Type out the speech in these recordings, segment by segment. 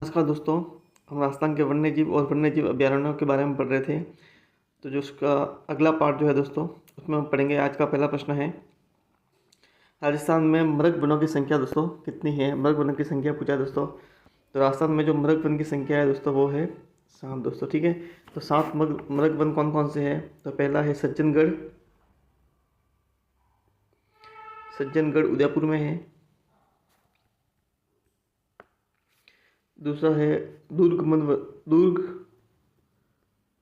नमस्कार दोस्तों। हम राजस्थान के वन्यजीव और वन्यजीव अभयारण्यों के बारे में पढ़ रहे थे। तो जो उसका अगला पार्ट जो है दोस्तों, उसमें हम पढ़ेंगे। आज का पहला प्रश्न है, राजस्थान में मृग वनों की संख्या दोस्तों कितनी है? मृग वनों की संख्या पूछा है दोस्तों। तो राजस्थान में जो मृग वन की संख्या है दोस्तों वो है 7 दोस्तों। ठीक है, तो 7 मृग वन कौन कौन से हैं? तो पहला है सज्जनगढ़, सज्जनगढ़ उदयपुर में है। दूसरा है दुर्ग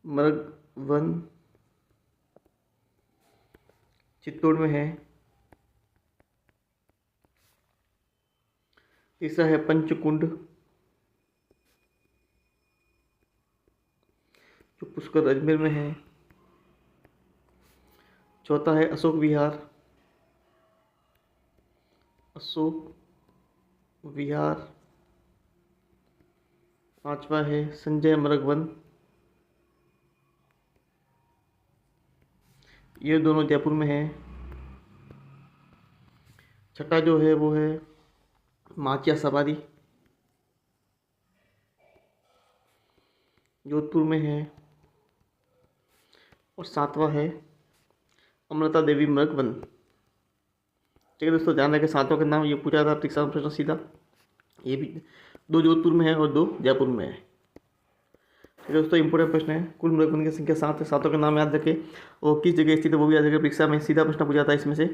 मृग वन चित्तौड़ में है। तीसरा है पंचकुंड जो पुष्कर अजमेर में है। चौथा है अशोक विहार, अशोक विहार। पांचवा है संजय मृग वन, ये दोनों जयपुर में है। छठा जो है वो है माचिया सवारी, जोधपुर में है। और सातवां है अमृता देवी मृग वन। ठीक है दोस्तों, ध्यान रखें सातों के नाम ये पूछा था परीक्षा में प्रश्न सीधा। ये भी 2 जोधपुर में है और 2 जयपुर में है। ठीक है दोस्तों, इंपोर्टेंट प्रश्न है। कुल मृग वन की संख्या 7 है। सातों के नाम याद रखें और किस जगह स्थित है वो भी याद रखें। परीक्षा में सीधा प्रश्न पूछा था इसमें से।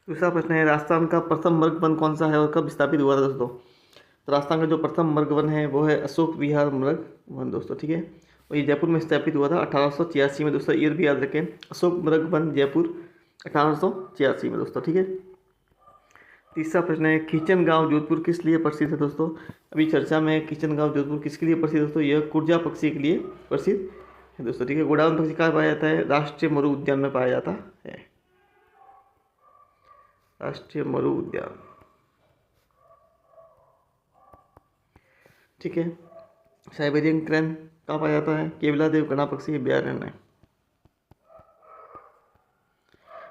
दूसरा प्रश्न है, राजस्थान का प्रथम मृग वन कौन सा है और कब स्थापित हुआ था दोस्तों? तो राजस्थान का जो प्रथम मृग वन है वो है अशोक विहार मृग वन दोस्तों। ठीक है, और ये जयपुर में स्थापित हुआ था 1886 में दोस्तों। ईयर भी याद रखें, अशोक मृग वन जयपुर 1886 में दोस्तों। ठीक है। तीसरा प्रश्न है, किचन गांव जोधपुर किस लिए प्रसिद्ध है दोस्तों? अभी चर्चा में है किचन गांव जोधपुर किसके लिए प्रसिद्ध है दोस्तों? यह कुर्जा पक्षी के लिए प्रसिद्ध है दोस्तों। ठीक है, गोडाउन पक्षी कहाँ पाया जाता है? राष्ट्रीय मरु उद्यान में पाया जाता है। राष्ट्रीय मरु उद्यान। ठीक है। साइबेरियन क्रैन कहाँ पाया जाता है? केवलादेव गणा पक्षी अभयारण्य में।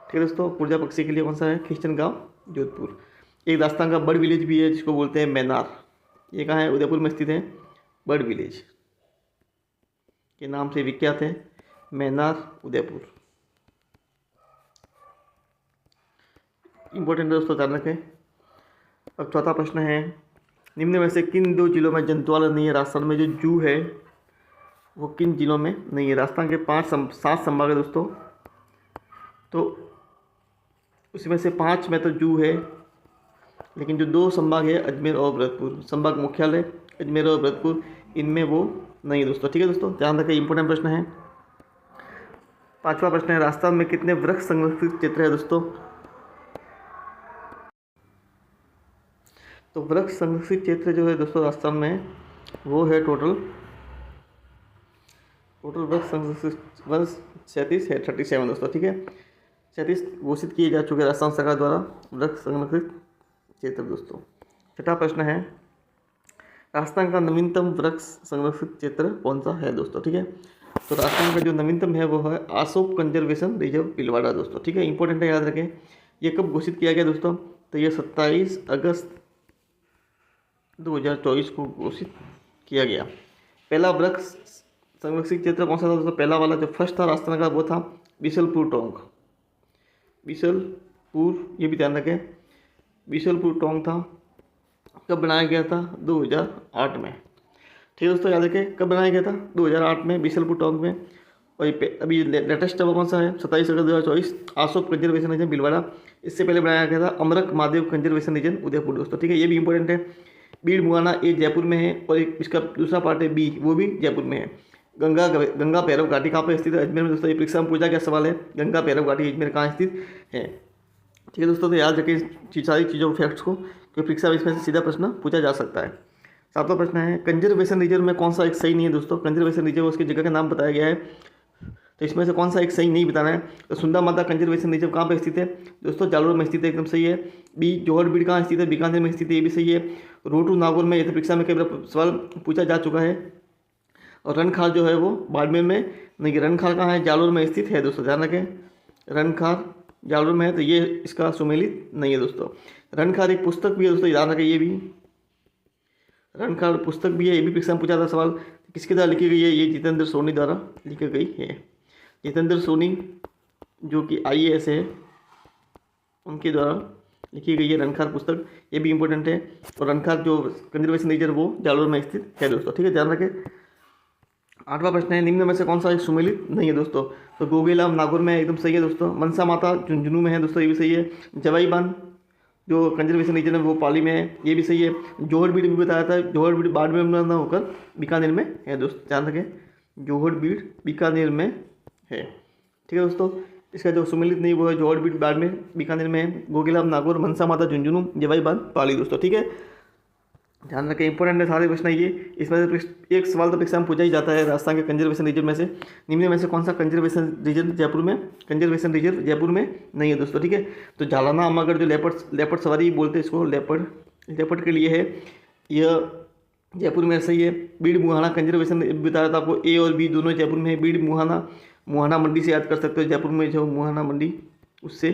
ठीक है दोस्तों, कुर्जा पक्षी के लिए कौन सा है? किचन गांव जोधपुर। एक राजस्थान का बर्ड विलेज भी है जिसको बोलते हैं मैनार। ये कहाँ है? उदयपुर में स्थित है। बर्ड विलेज के नाम से विख्यात है मैनार उदयपुर। इंपॉर्टेंट दोस्तों, ध्यान रखें। अब चौथा प्रश्न है, निम्न में से किन 2 जिलों में जंतुआलय नहीं है? राजस्थान में जो जू है वो किन जिलों में नहीं है? राजस्थान के 7 संभाग है दोस्तों, तो उसमें से 5 में तो जू है, लेकिन जो 2 संभाग है अजमेर और भरतपुर, संभाग मुख्यालय अजमेर और भरतपुर, इनमें वो नहीं है दोस्तों। ठीक है दोस्तों, ध्यान रखें, इंपॉर्टेंट प्रश्न है। पांचवा प्रश्न है, राजस्थान में कितने वृक्ष संरक्षित क्षेत्र है दोस्तों? तो वृक्ष संरक्षित क्षेत्र जो है दोस्तों राजस्थान में वो है टोटल वृक्ष संरक्षित वर्ष 37 है, 37 दोस्तों। ठीक है, 37 घोषित किए जा चुके राजस्थान सरकार द्वारा वृक्ष संरक्षित क्षेत्र दोस्तों। छठा प्रश्न है, राजस्थान का नवीनतम वृक्ष संरक्षित क्षेत्र कौन सा है दोस्तों? ठीक है, तो राजस्थान का जो नवीनतम है वो है आसोप कंजर्वेशन रिजर्व भीलवाड़ा दोस्तों। ठीक है, इंपॉर्टेंट है, याद रखें। ये कब घोषित किया गया दोस्तों? तो ये 27 अगस्त 2024 को घोषित किया गया। पहला वृक्ष संरक्षित क्षेत्र कौन सा था दोस्तों? पहला वाला जो फर्स्ट था राजस्थान का वो था बिशलपुर टोंक। बिशलपुर, ये भी ध्यान रखें, बिशलपुर टोंक था। कब बनाया गया था? 2008 में। ठीक है दोस्तों, याद रखें कब बनाया गया था? 2008 में बिशलपुर टोंक में। और अभी लेटेस्ट कौन सा है? 27 अगस्त 2024 आसोप कंजर्वेशन रीजन भीलवाड़ा। इससे पहले बनाया गया था अमरक महादेव कंजर्वेशन रीजन उदयपुर दोस्तों। ठीक है, ये भी इंपॉर्टेंट है। बीड़ मुआना ये जयपुर में है, और एक इसका दूसरा पार्ट है बी, वो भी जयपुर में है। गंगा भैरव घाटी कहाँ पर स्थित है? अजमेर में दोस्तों। ये परीक्षा में पूछा गया सवाल है, गंगा भैरव घाटी अजमेर कहाँ स्थित है? ठीक है दोस्तों, तो याद रखें सारी चीज़ों फैक्ट्स को, क्योंकि परीक्षा में इसमें से सीधा प्रश्न पूछा जा सकता है। सातवां प्रश्न है, कंजर्वेशन रिजर्व में कौन सा एक सही नहीं है दोस्तों? कंजर्वेशन रिजर्व उसकी जगह का नाम बताया गया है, तो इसमें से कौन सा एक सही नहीं बताना है? तो सुंदा माता कंजर्वेशन रिजर्व कहाँ पर स्थित है दोस्तों? जालोर में स्थित है, एकदम सही है। बी जोहड़बीड़ कहाँ स्थित है? बीकानेर में स्थित है, ये भी सही है। रोटू नागौर में, ये तो परीक्षा में कई बार सवाल पूछा जा चुका है। और रनखार जो है वो बाड़मेर में नहीं। रनखार कहाँ है? जालोर में स्थित है दोस्तों, ध्यान रखें। रनखार जालोर में है, तो ये इसका सुमेलित नहीं है दोस्तों। रनखार एक पुस्तक भी है दोस्तों, ध्यान रखें। ये भी रणखार पुस्तक भी है, ये भी परीक्षा में पूछा था सवाल। किसके द्वारा लिखी गई है? ये जितेंद्र सोनी द्वारा लिखी गई है। जितेंद्र सोनी जो कि IAS है, उनके द्वारा लिखी गई है रणखार पुस्तक, ये भी इंपॉर्टेंट है। और रणखार जो कंजर्वेशन रिजर्व वो जालोर में स्थित है दोस्तों, ठीक है, ध्यान रखें। 8वां प्रश्न है, निम्न में से कौन सा एक सुमेलित नहीं है दोस्तों? तो गोगेला नागौर में एकदम सही है दोस्तों। मनसा माता झुंझुनू में है दोस्तों, ये भी सही है। जवाई बांध जो कंजर्वेशन रीजन है वो पाली में है, ये भी सही है। जोहड़बीड़ भी बताया था, जोहड़बीड़ बाड़मेर में न होकर बीकानेर में है दोस्तों, ध्यान रखें, जोहड़बीड़ बीकानेर में है, ठीक है दोस्तों। इसका जो सुमेलित नहीं वो है जोहड़बीड़ बाड़मेर बीकानेर में है। गोगेला नागौर, मनसा माता झुंझुनू, जवाई बांध पाली दोस्तों, ठीक है, ध्यान रखें, इंपॉर्टेंट है सारे प्रश्न ये। इसमें से एक सवाल तो परीक्षा में पूछा ही जाता है, राजस्थान के कंजर्वेशन रीजन में से निम्न में से कौन सा कंजर्वेशन रीजन जयपुर में, कंजर्वेशन रिजर्व जयपुर में नहीं है दोस्तों, ठीक है। तो झालाना अम्मागढ़ जो लेपर्ड सवारी बोलते हैं इसको, लेपर्ड के लिए है, यह जयपुर में सही है। बीड़ मुहाना कंजर्वेशन बताया था आपको, A और B दोनों जयपुर में है। बीड़ मुहाना मंडी से याद कर सकते हो, जयपुर में जो मुहाना मंडी उससे,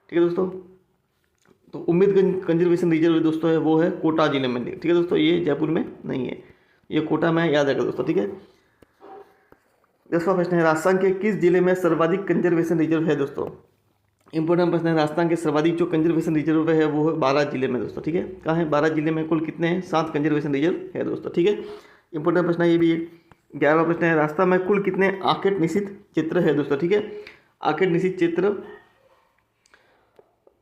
ठीक है दोस्तों। तो उम्मीदगंज कंजर्वेशन रिजर्व दोस्तों है वो है कोटा जिले में, ठीक है दोस्तों, ये जयपुर में नहीं है, ये कोटा में याद रखेगा दोस्तों, ठीक है। 10वां प्रश्न है, राजस्थान के किस जिले में सर्वाधिक कंजर्वेशन रिजर्व है दोस्तों? इंपॉर्टेंट प्रश्न है, राजस्थान के सर्वाधिक जो कंजर्वेशन रिजर्व है वो है 12 जिले में दोस्तों, ठीक है। कहाँ है? 12 जिले में कुल कितने हैं? 7 कंजर्वेशन रिजर्व है दोस्तों, ठीक है। इंपॉर्टेंट प्रश्न है ये भी। 11वां प्रश्न है, राजस्थान में कुल कितने आकेट निषिद्ध क्षेत्र है दोस्तों, ठीक है। आकेट निषिद्ध क्षेत्र,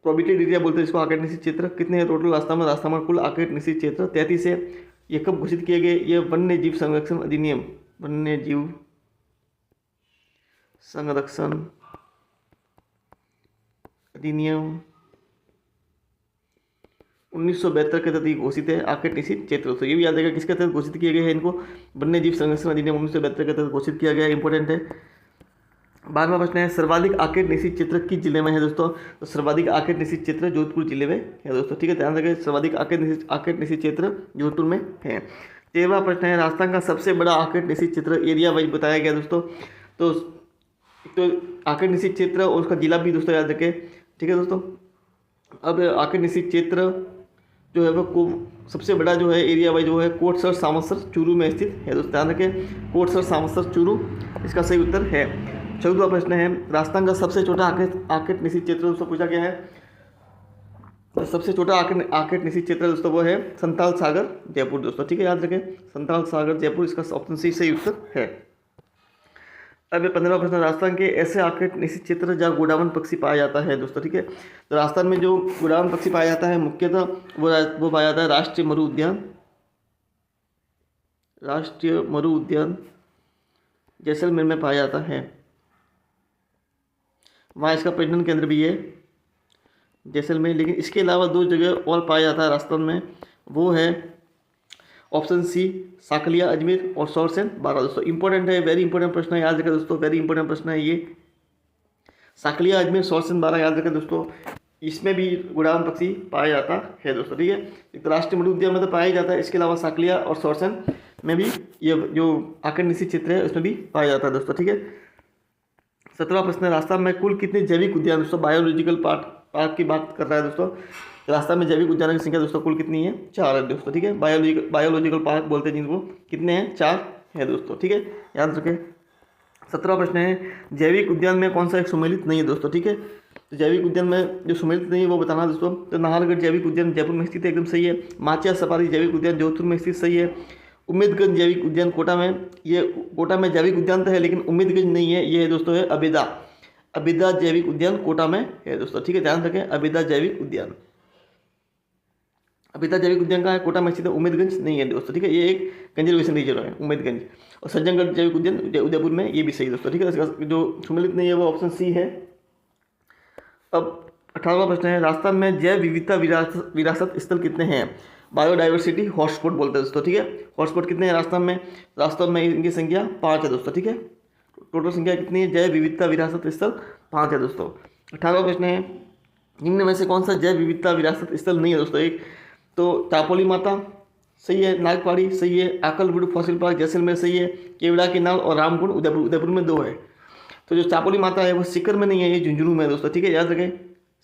प्रोबेबिलिटी एरिया बोलते हैं इसको, आकेट निषिद्ध क्षेत्र कितने हैं टोटल राजस्थान में कुल आकेट निषिद्ध क्षेत्र 33 है। ये कब घोषित किए गए? ये वन्य जीव संरक्षण अधिनियम, वन्य जीव संरक्षण अधिनियम 1972 के तहत घोषित है आकेट निषिद्ध क्षेत्र। तो ये भी याद रहेगा किसके तहत घोषित किए गए हैं इनको, वन्य जीव संरक्षण अधिनियम 1972 के तहत घोषित किया गया है, इंपॉर्टेंट है। 12वां प्रश्न है, सर्वाधिक आकेट निषिद्ध क्षेत्र किस जिले में है दोस्तों? तो सर्वाधिक आकेट निषिद्ध क्षेत्र जोधपुर जिले में है दोस्तों, ठीक है, ध्यान रखें, सर्वाधिक आकेट निषिद्ध क्षेत्र जोधपुर में है। 13वां प्रश्न है, राजस्थान का सबसे बड़ा आकेट निषिद्ध क्षेत्र एरिया वाइज बताया गया दोस्तों। तो आकेट निषिद्ध क्षेत्र और उसका जिला भी दोस्तों याद रखें, ठीक है दोस्तों। अब आकेट निषिद्ध क्षेत्र जो है वो सबसे बड़ा जो है एरिया वाइज जो है कोटसर सामसर चूरू में स्थित है दोस्तों, ध्यान रखें, कोटसर सामसर चूरू इसका सही उत्तर है। 14वां प्रश्न है, राजस्थान का सबसे छोटा आकेट निषिद्ध क्षेत्र दोस्तों पूछा गया है। तो सबसे छोटा आकेट निषिद्ध क्षेत्र दोस्तों वो है संताल सागर जयपुर दोस्तों, ठीक है, याद रखें, संताल सागर जयपुर इसका ऑप्शन सी सही उत्तर है। अब 15वां प्रश्न, राजस्थान के ऐसे आकेट निषिद्ध क्षेत्र जहाँ गोडावण पक्षी पाया जाता है दोस्तों, ठीक है। तो राजस्थान में जो गोडावण पक्षी पाया जाता है मुख्यतः वो पाया जाता है राष्ट्रीय मरु उद्यान जैसलमेर में पाया जाता है, वहाँ इसका पर्यटन केंद्र भी है जैसलमेर। लेकिन इसके अलावा 2 जगह और पाया जाता है राजस्थान में, वो है ऑप्शन सी साकलिया अजमेर और सौरसेन बारा दोस्तों, इंपॉर्टेंट है, वेरी इंपॉर्टेंट प्रश्न है, याद रखें दोस्तों, वेरी इंपॉर्टेंट प्रश्न है ये, साकलिया अजमेर सौरसेन बारा याद रखें दोस्तों, इसमें भी गोडावण पक्षी पाया जाता है दोस्तों, ठीक है। एक तो राष्ट्रीय मृग उद्यान में तो पाया जाता है, इसके अलावा साकलिया और सौरसेन में भी ये जो आकेट निषिद्ध क्षेत्र है उसमें भी पाया जाता है दोस्तों, ठीक है। 17वां प्रश्न है, राजस्थान में कुल कितने जैविक उद्यान दोस्तों, बायोलॉजिकल पार्क की बात कर रहा है दोस्तों, राजस्थान में जैविक उद्यानों की संख्या दोस्तों कुल कितनी है? 4 है दोस्तों, ठीक है, बायोलॉजिकल पार्क बोलते हैं जिनको, कितने हैं? 4 है दोस्तों, ठीक है, याद रखें। 17वां प्रश्न है, जैविक उद्यान में कौन सा एक सुमेलित नहीं है दोस्तों, ठीक है। तो जैविक उद्यान में जो सुमेलित नहीं है वो बताना दोस्तों। तो नाहरगढ़ जैविक उद्यान जयपुर में स्थित है, एकदम सही है। माचिया सफारी जैविक उद्यान जोधपुर में स्थित, सही है। उम्मीदगंज जैविक उद्यान कोटा में, ये कोटा में जैविक उद्यान तो है लेकिन उम्मीदगंज नहीं है, ये है दोस्तों है अबेदा जैविक उद्यान कोटा में है दोस्तों, ठीक है, ध्यान रखें, अबेदा जैविक उद्यान कहाँ है? कोटा में स्थित है, उम्मीदगंज नहीं है दोस्तों, ठीक है, ये एक कंजर्वेशन रिजर्व है उम्मीदगंज। और सज्जनगढ़ जैविक उद्यान उदयपुर में, ये भी सही दोस्तों, ठीक है, इसका जो सुमेलित नहीं है वो ऑप्शन सी है। अब 18वां प्रश्न है, राजस्थान में जैव विविधता विरासत स्थल कितने हैं? बायोडाइवर्सिटी हॉटस्पॉट बोलते हैं दोस्तों, ठीक है, हॉटस्पॉट कितने हैं राजस्थान में इनकी संख्या 5 है दोस्तों, ठीक है, टोटल संख्या कितनी है? जैव विविधता विरासत स्थल 5 है दोस्तों। 18वां प्रश्न है, निम्न में से कौन सा जैव विविधता विरासत स्थल नहीं है दोस्तों? एक तो चापोली माता सही है, नागपाड़ी सही है, आकलवुड फॉसिल पार्क जैसलमेर सही है, केवड़ा की नाल और रामकुंड उदयपुर में 2 है। तो जो चापोली माता है वो सीकर में नहीं है, ये झुंझुनू में है दोस्तों, ठीक है, याद रखें,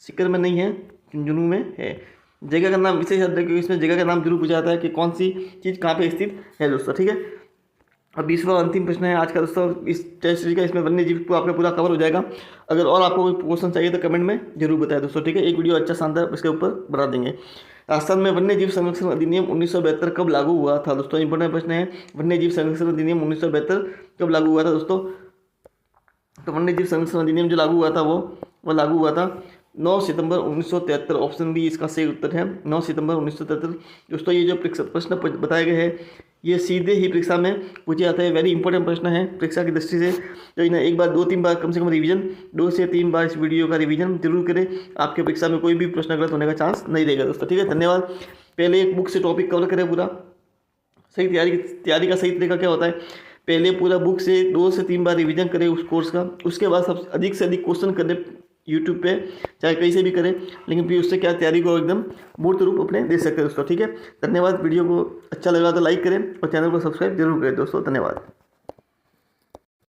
सीकर में नहीं है, झुंझुनू में है। जगह का नाम विशेष याद रखिए, इसमें जगह का नाम जरूर पूछा जाता है कि कौन सी चीज़ कहाँ पे स्थित है दोस्तों, ठीक है। अब 20वां अंतिम प्रश्न है आज का दोस्तों इस टेस्ट सीरीज का, इसमें वन्य जीव को आपका पूरा कवर हो जाएगा। अगर और आपको कोई क्वेश्चन चाहिए तो कमेंट में जरूर बताएं दोस्तों, ठीक है। एक वीडियो अच्छा शानदार इसके ऊपर बना देंगे। राजस्थान में वन्य जीव संरक्षण अधिनियम 1972 कब लागू हुआ था दोस्तों, इंपॉर्टेंट प्रश्न है। वन्य जीव संरक्षण अधिनियम 1972 कब लागू हुआ था दोस्तों, तो वन्य जीव संरक्षण अधिनियम जो लागू हुआ था वो लागू हुआ था 9 सितंबर 1973। ऑप्शन बी इसका सही उत्तर है, 9 सितंबर 1973। दोस्तों ये जो प्रश्न बताए गए हैं ये सीधे ही परीक्षा में पूछे जाते हैं, वेरी इंपॉर्टेंट प्रश्न है परीक्षा की दृष्टि से। तो इन्हें एक बार 2-3 बार कम से कम रिवीजन, 2 से 3 बार इस वीडियो का रिवीजन जरूर करें, आपके परीक्षा में कोई भी प्रश्न गलत होने का चांस नहीं रहेगा दोस्तों, ठीक है। धन्यवाद। पहले एक बुक से टॉपिक कवर करें पूरा, सही तैयारी का सही तरीका क्या होता है, पहले पूरा बुक से 2 से 3 बार रिवीजन करें उस कोर्स का, उसके बाद सब अधिक से अधिक क्वेश्चन करें यूट्यूब पे, चाहे कहीं से भी करें, लेकिन फिर उससे क्या तैयारी को एकदम मूर्त रूप अपने दे सकते हैं दोस्तों, ठीक है। धन्यवाद। वीडियो को अच्छा लगा तो लाइक करें और चैनल को सब्सक्राइब जरूर करें दोस्तों, धन्यवाद।